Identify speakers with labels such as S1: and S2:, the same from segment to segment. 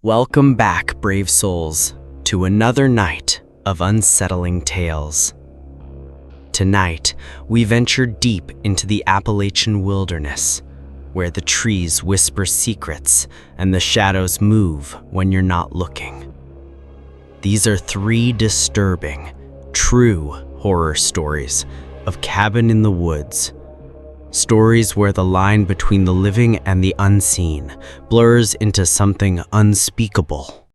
S1: Welcome back, brave souls, to another night of unsettling tales. Tonight, we venture deep into the Appalachian wilderness, where the trees whisper secrets and the shadows move when you're not looking. These are three disturbing, true horror stories of cabin in the woods. Stories where the line between the living and the unseen blurs into something unspeakable.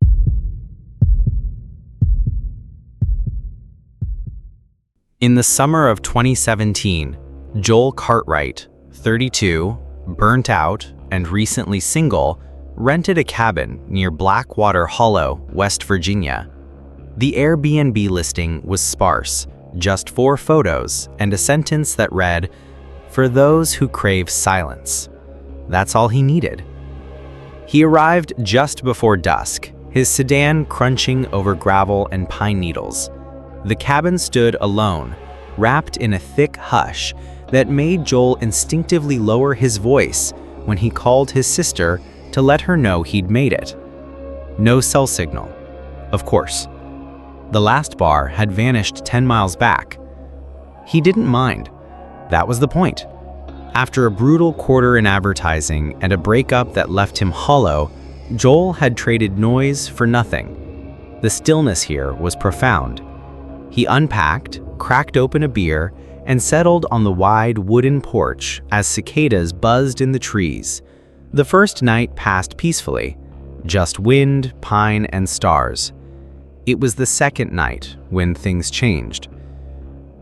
S1: In the summer of 2017, Joel Cartwright, 32, burnt out, and recently single, rented a cabin near Blackwater Hollow, West Virginia. The Airbnb listing was sparse, just 4 photos and a sentence that read, "For those who crave silence." That's all he needed. He arrived just before dusk, his sedan crunching over gravel and pine needles. The cabin stood alone, wrapped in a thick hush that made Joel instinctively lower his voice when he called his sister to let her know he'd made it. No cell signal, of course. The last bar had vanished 10 miles back. He didn't mind. That was the point. After a brutal quarter in advertising and a breakup that left him hollow, Joel had traded noise for nothing. The stillness here was profound. He unpacked, cracked open a beer, and settled on the wide wooden porch as cicadas buzzed in the trees. The first night passed peacefully, just wind, pine, and stars. It was the second night when things changed.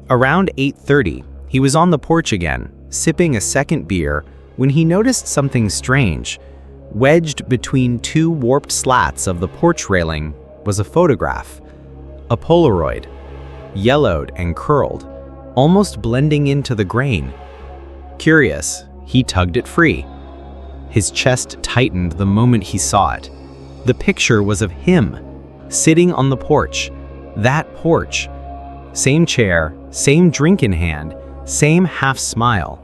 S1: Around 8:30, he was on the porch again, sipping a second beer, when he noticed something strange. Wedged between 2 warped slats of the porch railing was a photograph, a Polaroid, yellowed and curled, almost blending into the grain. Curious, he tugged it free. His chest tightened the moment he saw it. The picture was of him, sitting on the porch. That porch. Same chair, same drink in hand, same half smile.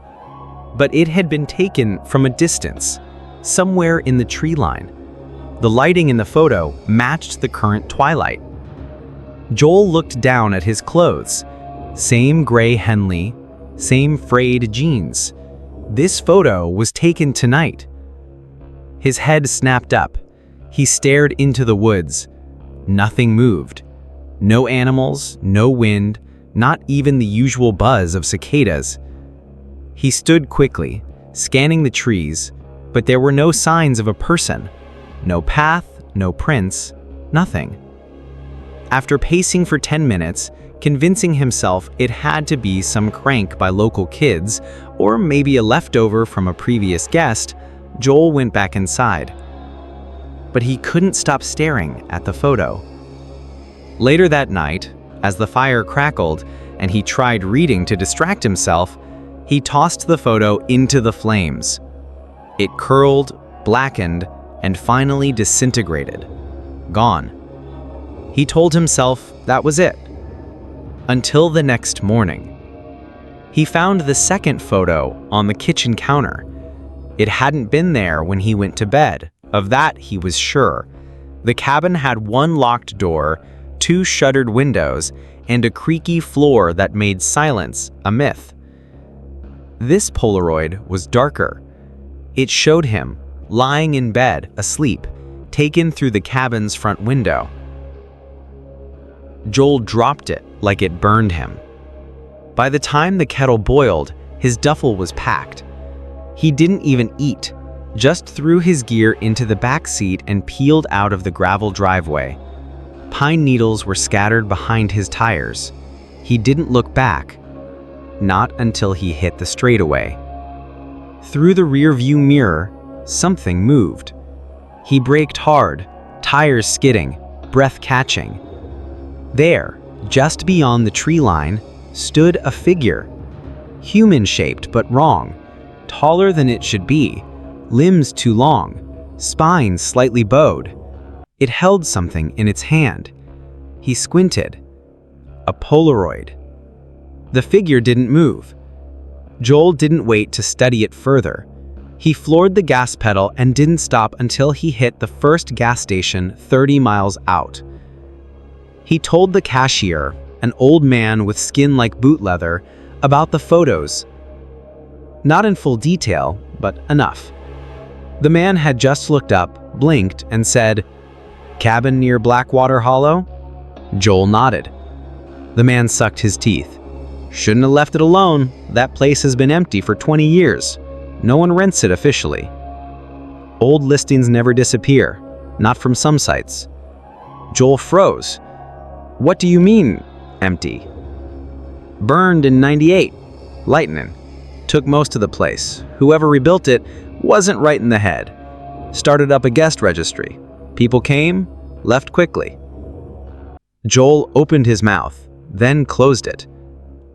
S1: But it had been taken from a distance, somewhere in the tree line. The lighting in the photo matched the current twilight. Joel looked down at his clothes. Same gray Henley, same frayed jeans. This photo was taken tonight. His head snapped up. He stared into the woods. Nothing moved. No animals, no wind, not even the usual buzz of cicadas. He stood quickly, scanning the trees, but there were no signs of a person. No path, no prints, nothing. After pacing for 10 minutes, convincing himself it had to be some crank by local kids, or maybe a leftover from a previous guest, Joel went back inside. But he couldn't stop staring at the photo. Later that night, as the fire crackled and he tried reading to distract himself, he tossed the photo into the flames. It curled, blackened, and finally disintegrated. Gone. He told himself that was it. Until the next morning. He found the second photo on the kitchen counter. It hadn't been there when he went to bed. Of that, he was sure. The cabin had 1 locked door, 2 shuttered windows, and a creaky floor that made silence a myth. This Polaroid was darker. It showed him, lying in bed, asleep, taken through the cabin's front window. Joel dropped it like it burned him. By the time the kettle boiled, his duffel was packed. He didn't even eat, just threw his gear into the back seat and peeled out of the gravel driveway. Pine needles were scattered behind his tires. He didn't look back, not until he hit the straightaway. Through the rearview mirror, something moved. He braked hard, tires skidding, breath catching. There, just beyond the tree line, stood a figure. Human-shaped but wrong, taller than it should be, limbs too long, spine slightly bowed. It held something in its hand. He squinted. A Polaroid. The figure didn't move. Joel didn't wait to study it further. He floored the gas pedal and didn't stop until he hit the first gas station 30 miles out. He told the cashier, an old man with skin like boot leather, about the photos. Not in full detail, but enough. The man had just looked up, blinked, and said, "Cabin near Blackwater Hollow?" Joel nodded. The man sucked his teeth. "Shouldn't have left it alone. That place has been empty for 20 years. No one rents it officially. Old listings never disappear, not from some sites." Joel froze. "What do you mean, empty?" "Burned in '98. Lightning. Took most of the place. Whoever rebuilt it wasn't right in the head. Started up a guest registry. People came, left quickly." Joel opened his mouth, then closed it.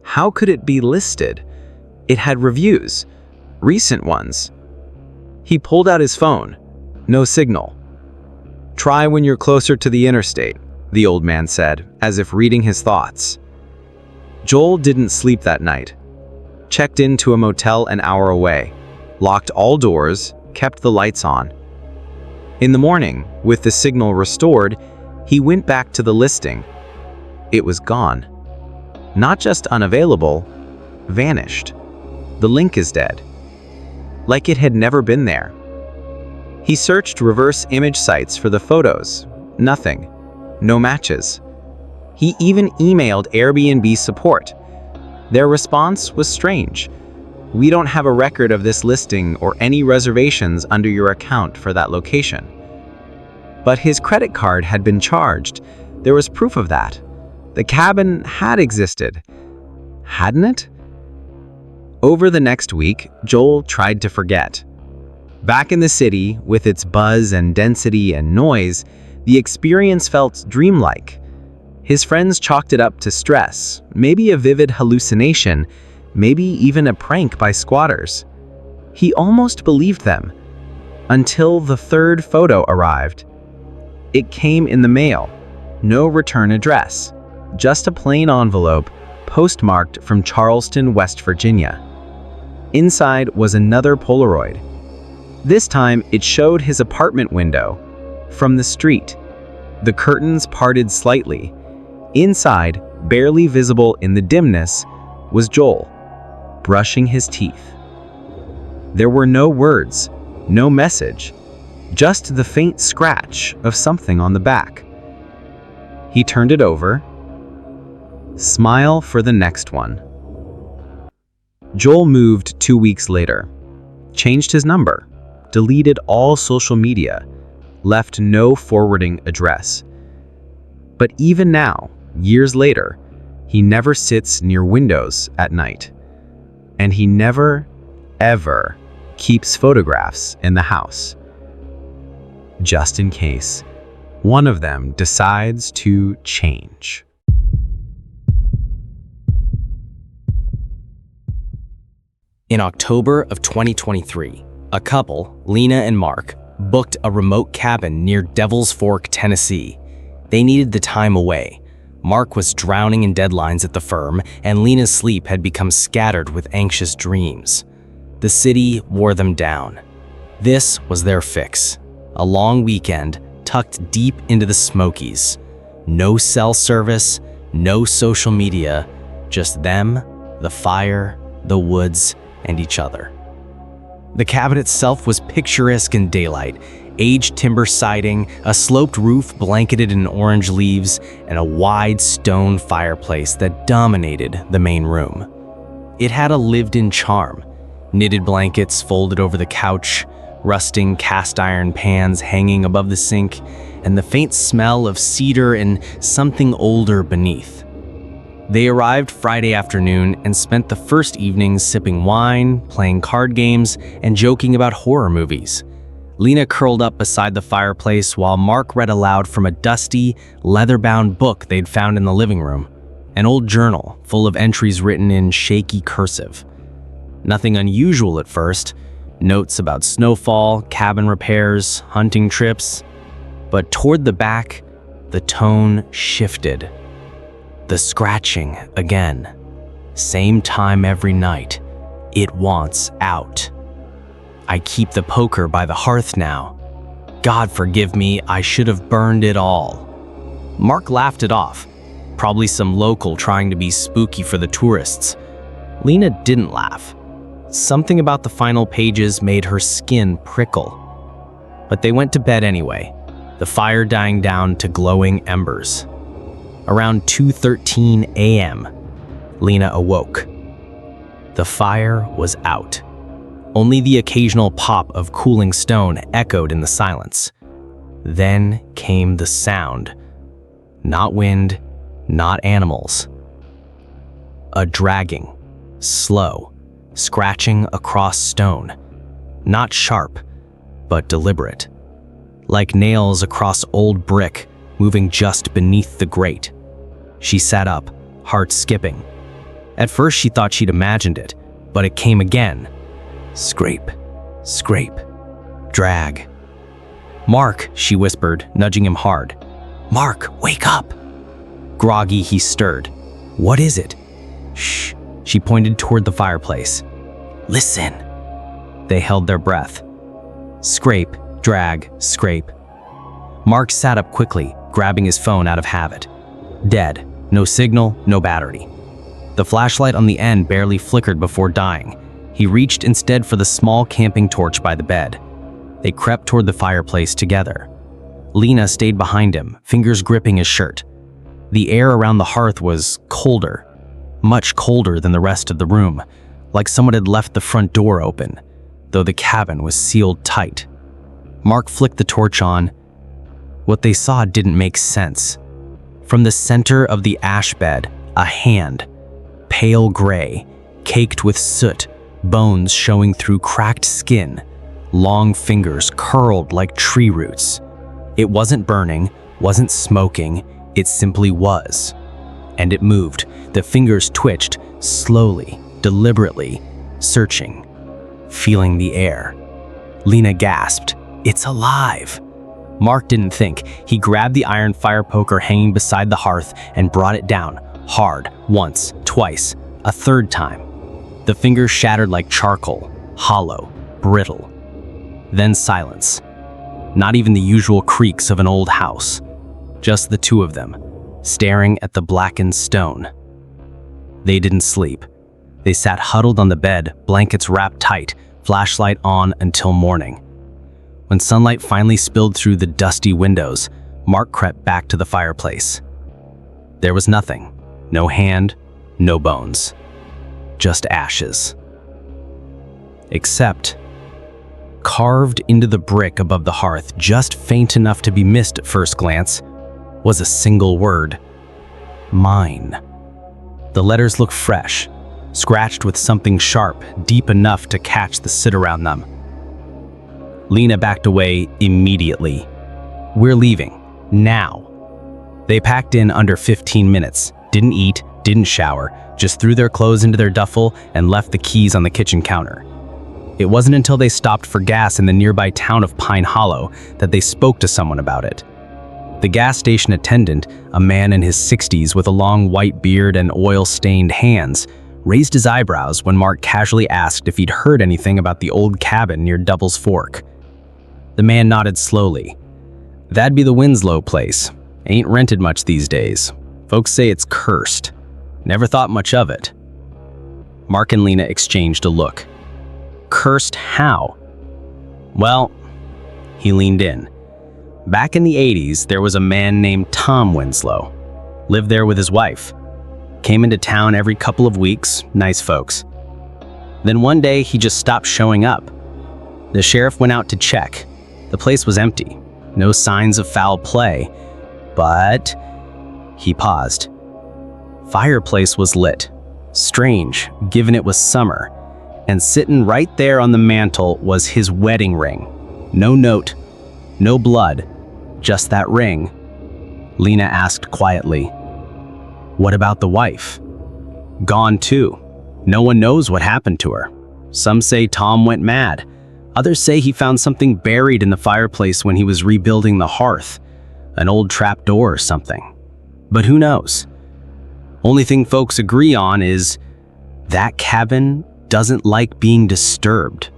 S1: How could it be listed? It had reviews, recent ones. He pulled out his phone. No signal. "Try when you're closer to the interstate," the old man said, as if reading his thoughts. Joel didn't sleep that night. Checked into a motel an hour away, locked all doors, kept the lights on. In the morning, with the signal restored, he went back to the listing. It was gone. Not just unavailable, vanished. The link is dead. Like it had never been there. He searched reverse image sites for the photos. Nothing. No matches. He even emailed Airbnb support. Their response was strange. "We don't have a record of this listing or any reservations under your account for that location." But his credit card had been charged. There was proof of that. The cabin had existed. Hadn't it? Over the next week, Joel tried to forget. Back in the city, with its buzz and density and noise, the experience felt dreamlike. His friends chalked it up to stress, maybe a vivid hallucination, maybe even a prank by squatters. He almost believed them, until the third photo arrived. It came in the mail, no return address, just a plain envelope postmarked from Charleston, West Virginia. Inside was another Polaroid. This time it showed his apartment window from the street. The curtains parted slightly. Inside, barely visible in the dimness, was Joel, brushing his teeth. There were no words, no message, just the faint scratch of something on the back. He turned it over. Smile for the next one. Joel moved 2 weeks later, changed his number, deleted all social media, left no forwarding address. But even now, years later, he never sits near windows at night. And he never, ever keeps photographs in the house. Just in case one of them decides to change.
S2: In October of 2023, a couple, Lena and Mark, booked a remote cabin near Devil's Fork, Tennessee. They needed the time away. Mark was drowning in deadlines at the firm, and Lena's sleep had become scattered with anxious dreams. The city wore them down. This was their fix. A long weekend tucked deep into the Smokies. No cell service, no social media, just them, the fire, the woods, and each other. The cabin itself was picturesque in daylight. Aged timber siding, a sloped roof blanketed in orange leaves, and a wide stone fireplace that dominated the main room. It had a lived-in charm. Knitted blankets folded over the couch, rusting cast iron pans hanging above the sink, and the faint smell of cedar and something older beneath. They arrived Friday afternoon and spent the first evenings sipping wine, playing card games, and joking about horror movies. Lena curled up beside the fireplace while Mark read aloud from a dusty, leather-bound book they'd found in the living room, an old journal full of entries written in shaky cursive. Nothing unusual at first, notes about snowfall, cabin repairs, hunting trips, but toward the back, the tone shifted. The scratching again. Same time every night. It wants out. I keep the poker by the hearth now. God forgive me, I should have burned it all." Mark laughed it off, probably some local trying to be spooky for the tourists. Lena didn't laugh. Something about the final pages made her skin prickle. But they went to bed anyway, the fire dying down to glowing embers. Around 2:13 a.m., Lena awoke. The fire was out. Only the occasional pop of cooling stone echoed in the silence. Then came the sound. Not wind, not animals. A dragging, slow, scratching across stone. Not sharp, but deliberate. Like nails across old brick, moving just beneath the grate. She sat up, heart skipping. At first she thought she'd imagined it, but it came again. Scrape, scrape, drag. "Mark," she whispered, nudging him hard. "Mark, wake up!" Groggy, he stirred. "What is it?" "Shh," she pointed toward the fireplace. "Listen." They held their breath. Scrape, drag, scrape. Mark sat up quickly, grabbing his phone out of habit. Dead. No signal, no battery. The flashlight on the end barely flickered before dying. He reached instead for the small camping torch by the bed. They crept toward the fireplace together. Lena stayed behind him, fingers gripping his shirt. The air around the hearth was colder, much colder than the rest of the room, like someone had left the front door open, though the cabin was sealed tight. Mark flicked the torch on. What they saw didn't make sense. From the center of the ash bed, a hand, pale gray, caked with soot, bones showing through cracked skin, long fingers curled like tree roots. It wasn't burning, wasn't smoking, it simply was. And it moved. The fingers twitched, slowly, deliberately, searching, feeling the air. Lena gasped, "It's alive!" Mark didn't think. He grabbed the iron fire poker hanging beside the hearth and brought it down, hard, once, twice, a third time. The fingers shattered like charcoal, hollow, brittle. Then silence. Not even the usual creaks of an old house. Just the two of them, staring at the blackened stone. They didn't sleep. They sat huddled on the bed, blankets wrapped tight, flashlight on until morning. When sunlight finally spilled through the dusty windows, Mark crept back to the fireplace. There was nothing. No hand, no bones. Just ashes. Except, carved into the brick above the hearth, just faint enough to be missed at first glance, was a single word. Mine. The letters looked fresh, scratched with something sharp, deep enough to catch the soot around them. Lena backed away immediately. "We're leaving. Now." They packed in under 15 minutes, didn't eat, didn't shower, just threw their clothes into their duffel and left the keys on the kitchen counter. It wasn't until they stopped for gas in the nearby town of Pine Hollow that they spoke to someone about it. The gas station attendant, a man in his 60s with a long white beard and oil-stained hands, raised his eyebrows when Mark casually asked if he'd heard anything about the old cabin near Devil's Fork. The man nodded slowly. "That'd be the Winslow place. Ain't rented much these days. Folks say it's cursed. Never thought much of it." Mark and Lena exchanged a look. "Cursed how?" "Well," he leaned in. "Back in the 80s, there was a man named Tom Winslow. Lived there with his wife. Came into town every couple of weeks, nice folks. Then one day, he just stopped showing up. The sheriff went out to check. The place was empty. No signs of foul play. But..." He paused. Fireplace was lit. Strange, given it was summer. And sitting right there on the mantel was his wedding ring. No note, no blood, just that ring. Lena asked quietly, "What about the wife?" "Gone too. No one knows what happened to her. Some say Tom went mad. Others say he found something buried in the fireplace when he was rebuilding the hearth. An old trapdoor or something. But who knows? Only thing folks agree on is that cabin doesn't like being disturbed."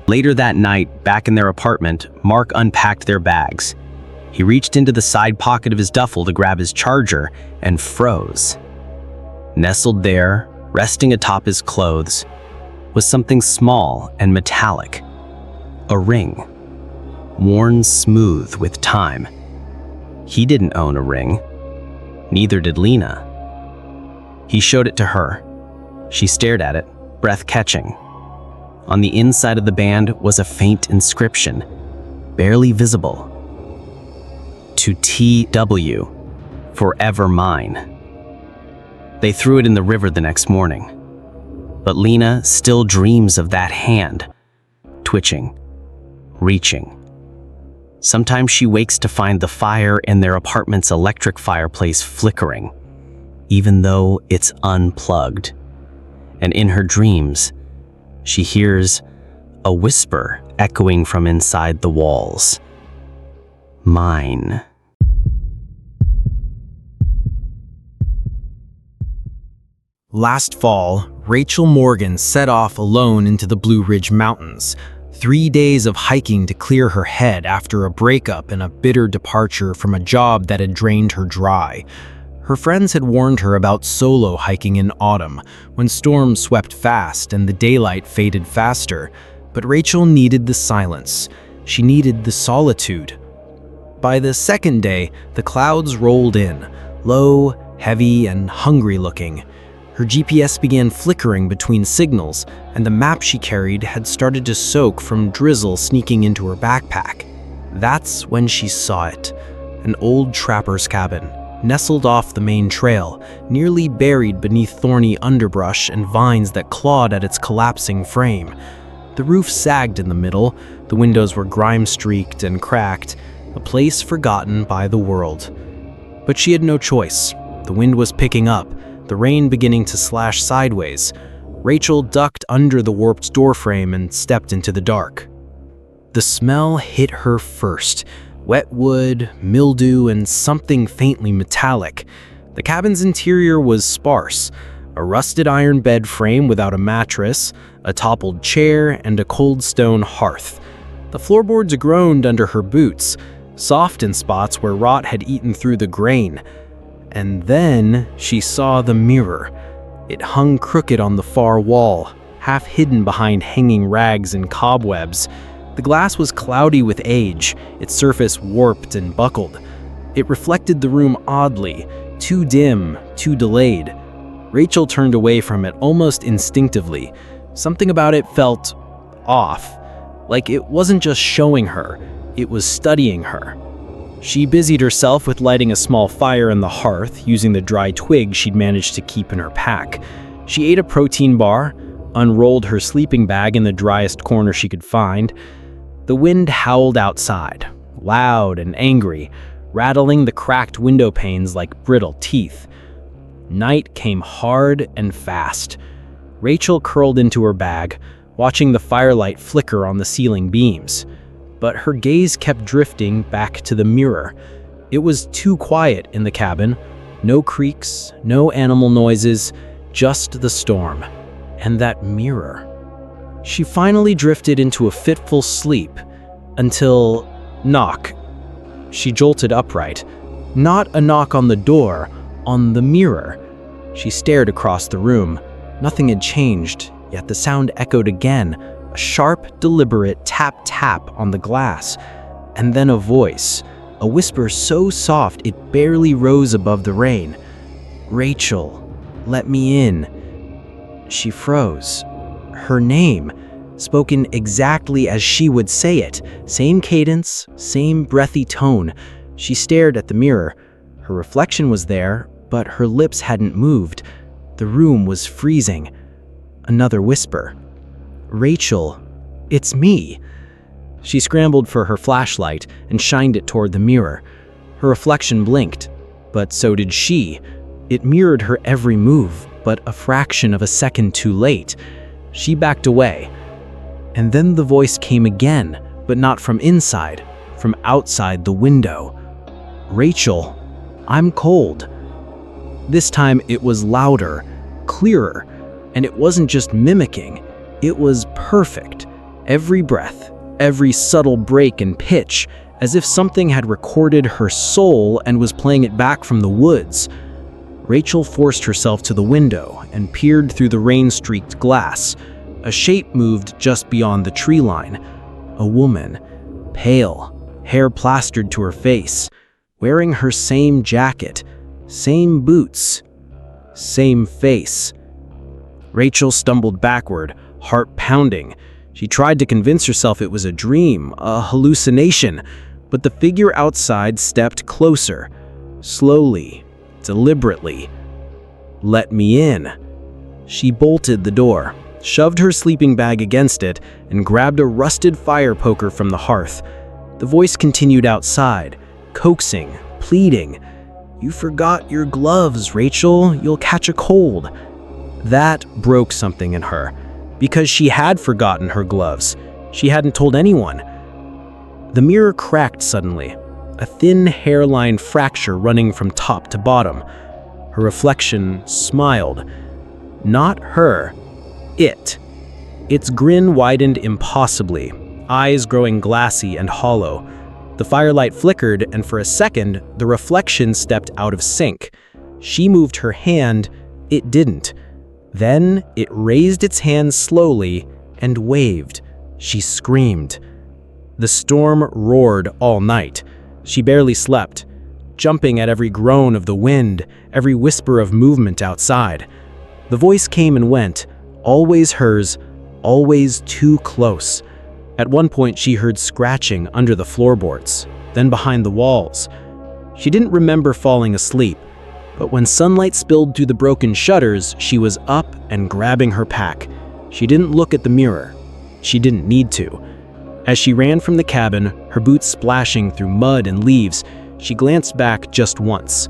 S2: Later that night, back in their apartment, Mark unpacked their bags. He reached into the side pocket of his duffel to grab his charger and froze. Nestled there, resting atop his clothes, was something small and metallic. A ring, worn smooth with time. He didn't own a ring. Neither did Lena. He showed it to her. She stared at it, breath catching. On the inside of the band was a faint inscription, barely visible. To TW, forever mine. They threw it in the river the next morning. But Lena still dreams of that hand, twitching, reaching. Sometimes she wakes to find the fire in their apartment's electric fireplace flickering, even though it's unplugged. And in her dreams, she hears a whisper echoing from inside the walls. Mine.
S1: Last fall, Rachel Morgan set off alone into the Blue Ridge Mountains. 3 days of hiking to clear her head after a breakup and a bitter departure from a job that had drained her dry. Her friends had warned her about solo hiking in autumn, when storms swept fast and the daylight faded faster. But Rachel needed the silence. She needed the solitude. By the second day, the clouds rolled in, low, heavy, and hungry-looking. Her GPS began flickering between signals, and the map she carried had started to soak from drizzle sneaking into her backpack. That's when she saw it. An old trapper's cabin, nestled off the main trail, nearly buried beneath thorny underbrush and vines that clawed at its collapsing frame. The roof sagged in the middle, the windows were grime-streaked and cracked, a place forgotten by the world. But she had no choice. The wind was picking up, the rain beginning to slash sideways. Rachel ducked under the warped doorframe and stepped into the dark. The smell hit her first. Wet wood, mildew, and something faintly metallic. The cabin's interior was sparse. A rusted iron bed frame without a mattress, a toppled chair, and a cold stone hearth. The floorboards groaned under her boots, soft in spots where rot had eaten through the grain. And then she saw the mirror. It hung crooked on the far wall, half hidden behind hanging rags and cobwebs. The glass was cloudy with age, its surface warped and buckled. It reflected the room oddly, too dim, too delayed. Rachel turned away from it almost instinctively. Something about it felt off, like it wasn't just showing her, it was studying her. She busied herself with lighting a small fire in the hearth, using the dry twigs she'd managed to keep in her pack. She ate a protein bar, unrolled her sleeping bag in the driest corner she could find. The wind howled outside, loud and angry, rattling the cracked window panes like brittle teeth. Night came hard and fast. Rachel curled into her bag, watching the firelight flicker on the ceiling beams. But her gaze kept drifting back to the mirror. It was too quiet in the cabin. No creaks, no animal noises, just the storm. And that mirror. She finally drifted into a fitful sleep until knock. She jolted upright. Not a knock on the door, on the mirror. She stared across the room. Nothing had changed, yet the sound echoed again. A sharp, deliberate tap-tap on the glass, and then a voice, a whisper so soft it barely rose above the rain. "Rachel, let me in." She froze. Her name, spoken exactly as she would say it, same cadence, same breathy tone. She stared at the mirror. Her reflection was there, but her lips hadn't moved. The room was freezing. Another whisper. "Rachel, it's me." She scrambled for her flashlight and shined it toward the mirror. Her reflection blinked, but so did she. It mirrored her every move, but a fraction of a second too late. She backed away. And then the voice came again, but not from inside, from outside the window. "Rachel, I'm cold." This time it was louder, clearer, and it wasn't just mimicking. It was perfect,
S2: Every breath, every subtle break and pitch, as if something had recorded her soul and was playing it back from the woods. Rachel forced herself to the window and peered through the rain-streaked glass. A shape moved just beyond the tree line. A woman, pale, hair plastered to her face, wearing her same jacket, same boots, same face. Rachel stumbled backward, heart pounding. She tried to convince herself it was a dream, a hallucination, but the figure outside stepped closer, slowly, deliberately. "Let me in." She bolted the door, shoved her sleeping bag against it, and grabbed a rusted fire poker from the hearth. The voice continued outside, coaxing, pleading. "You forgot your gloves, Rachel. You'll catch a cold." That broke something in her, because she had forgotten her gloves. She hadn't told anyone. The mirror cracked suddenly, a thin hairline fracture running from top to bottom. Her reflection smiled. Not her. It. Its grin widened impossibly, eyes growing glassy and hollow. The firelight flickered, and for a second, the reflection stepped out of sync. She moved her hand. It didn't. Then it raised its hand slowly and waved. She screamed. The storm roared all night. She barely slept, jumping at every groan of the wind, every whisper of movement outside. The voice came and went, always hers, always too close. At one point, she heard scratching under the floorboards, then behind the walls. She didn't remember falling asleep, but when sunlight spilled through the broken shutters, she was up and grabbing her pack. She didn't look at the mirror. She didn't need to. As she ran from the cabin, her boots splashing through mud and leaves, she glanced back just once.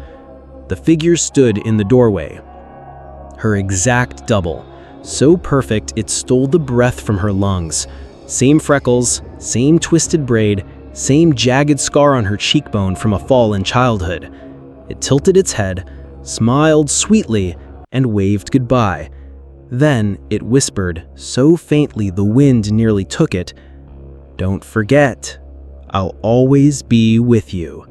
S2: The figure stood in the doorway. Her exact double, so perfect it stole the breath from her lungs. Same freckles, same twisted braid, same jagged scar on her cheekbone from a fall in childhood. It tilted its head, smiled sweetly, and waved goodbye. Then it whispered, so faintly the wind nearly took it, "Don't forget, I'll always be with you."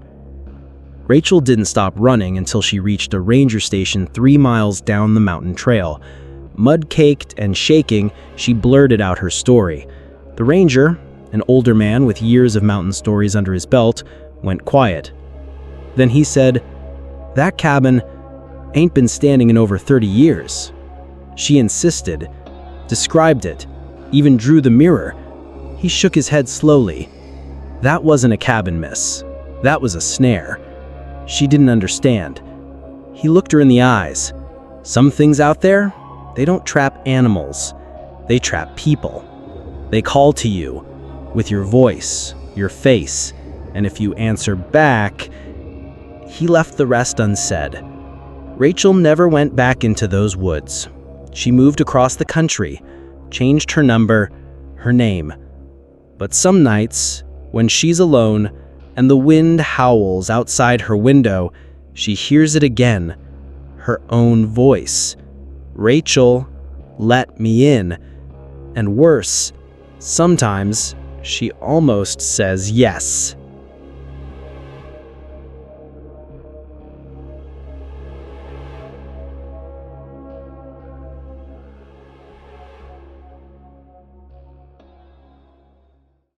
S2: Rachel didn't stop running until she reached a ranger station 3 miles down the mountain trail. Mud-caked and shaking, she blurted out her story. The ranger, an older man with years of mountain stories under his belt, went quiet. Then he said, "That cabin ain't been standing in over 30 years. She insisted, described it, even drew the mirror. He shook his head slowly. "That wasn't a cabin, miss. That was a snare." She didn't understand. He looked her in the eyes. "Some things out there, they don't trap animals. They trap people. They call to you with your voice, your face, and if you answer back..." He left the rest unsaid. Rachel never went back into those woods. She moved across the country, changed her number, her name. But some nights, when she's alone and the wind howls outside her window, she hears it again, her own voice. "Rachel, let me in." And worse, sometimes she almost says yes.